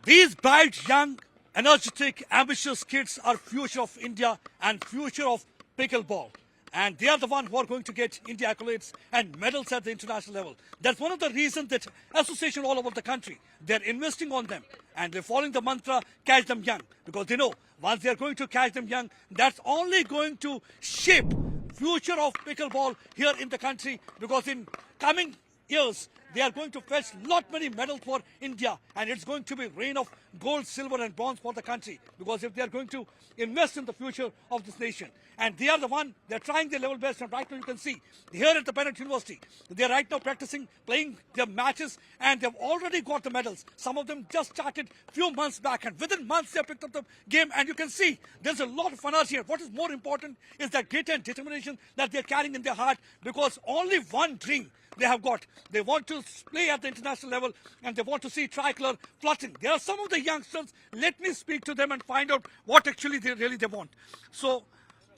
These bright, young, energetic, ambitious kids are future of India and future of pickleball. And they are the one who are going to get India accolades and medals at the international level. That's one of the reasons that association all over the country, they're investing on them. And they're following the mantra, catch them young. Because they know once they're going to catch them young, that's only going to shape future of pickleball here in the country. Because in coming years, they are going to fetch lot many medals for India, and it's going to be rain of gold, silver and bronze for the country, because if they are going to invest in the future of this nation, and they are the one, they're trying their level best, and right now you can see here at the Bennett University, they're right now practicing, playing their matches, and they've already got the medals. Some of them just started few months back, and within months they picked up the game, and you can see there's a lot of energy here. What is more important is that grit and determination that they're carrying in their heart, because only one dream they have got. They want to play at the international level, and they want to see tricolor fluttering. There are some of the youngsters. Let me speak to them and find out what actually they want. So,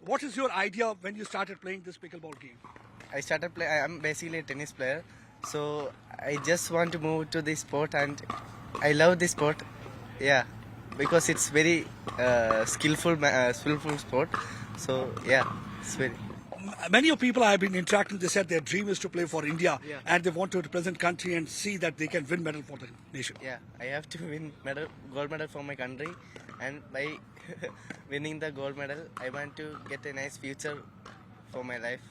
what is your idea when you started playing this pickleball game? I started play. I'm basically a tennis player, so I just want to move to this sport, and I love this sport. Yeah, because it's very skillful sport. So yeah, it's very. Many of people I have been interacting, they said their dream is to play for India, and they want to represent country and see that they can win medal for the nation. Yeah, I have to win gold medal for my country, and by winning the gold medal, I want to get a nice future for my life.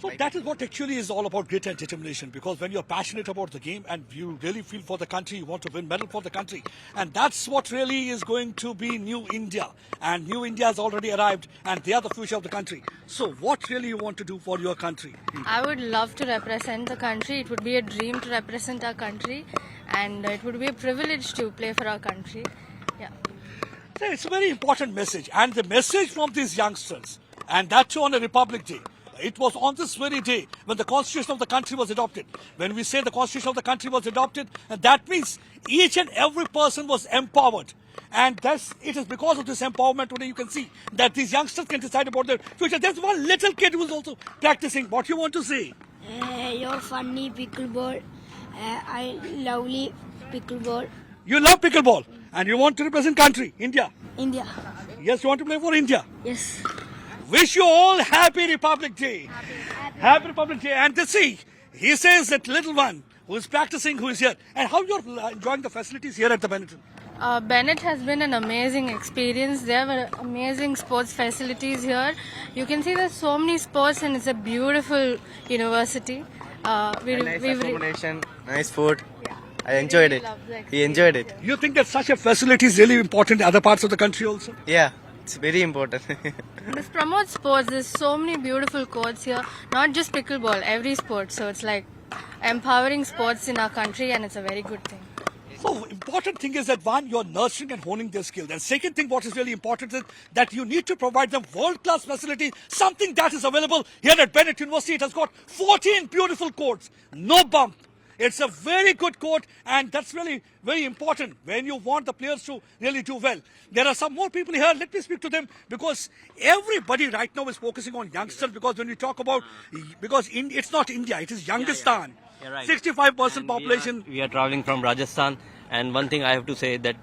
So that is what actually is all about, grit and determination, because when you're passionate about the game and you really feel for the country, you want to win medal for the country, and that's what really is going to be New India. And New India has already arrived, and they are the future of the country. So what really you want to do for your country? I would love to represent the country. It would be a dream to represent our country, and it would be a privilege to play for our country. Yeah. So it's a very important message, and the message from these youngsters, and that too on a Republic Day. It was on this very day when the constitution of the country was adopted. When we say the constitution of the country was adopted, and that means each and every person was empowered. And it is because of this empowerment today you can see that these youngsters can decide about their future. There's one little kid who is also practicing. What you want to say? You're funny pickleball. I lovely pickleball. You love pickleball and you want to represent country, India. India. Yes, you want to play for India. Yes. Wish you all happy Republic Day. Happy Republic Day. And to see, he says that little one who is practicing, who is here. And how you're enjoying the facilities here at the Benetton? Bennett has been an amazing experience. There were amazing sports facilities here. You can see there's so many sports, and it's a beautiful university. Nice accommodation, nice food. I enjoyed it. We enjoyed it. You think that such a facility is really important in other parts of the country also? Yeah, it's very important. This promotes sports. There's so many beautiful courts here. Not just pickleball, every sport. So it's like empowering sports in our country, and it's a very good thing. So important thing is that one, you're nurturing and honing their skills. And second thing, what is really important is that you need to provide them world-class facilities, something that is available here at Bennett University. It has got 14 beautiful courts, no bump. It's a very good court, and that's really very important when you want the players to really do well. There are some more people here. Let me speak to them, because everybody right now is focusing on youngsters, because when we talk about, it's not India, it is Youngistan. Yeah, right. 65% population. We are traveling from Rajasthan, and one thing I have to say that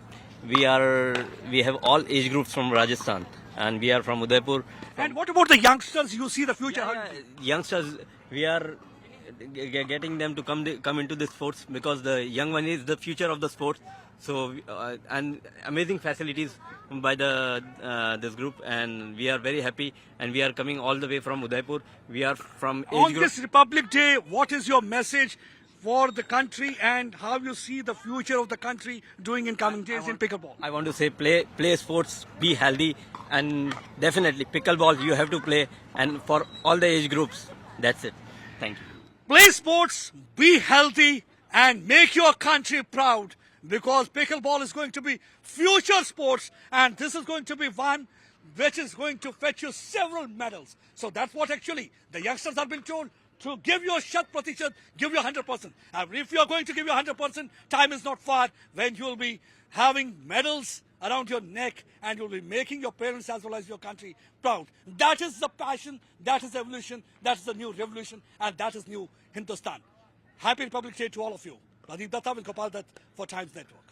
we have all age groups from Rajasthan, and we are from Udaipur. And what about the youngsters? You see the future. Youngsters, we are getting them to come into the sports, because the young one is the future of the sports. So and amazing facilities by this group, and we are very happy, and we are coming all the way from Udaipur. We are from on this Republic Day, what is your message for the country, and how you see the future of the country doing in coming days in pickleball? I want to say play sports, be healthy, and definitely pickleball you have to play, and for all the age groups. That's it. Thank you. Play sports, be healthy, and make your country proud, because pickleball is going to be future sports, and this is going to be one which is going to fetch you several medals. So that's what actually the youngsters have been told, to give you a shat pratishat, give you 100%. And if you are going to give you 100%, time is not far when you will be having medals around your neck, and you'll be making your parents as well as your country proud. That is the passion, that is the evolution, that is the new revolution, and that is new Hindustan. Happy Republic Day to all of you. Pradeep Datta with Gopal Dutt for Times Network.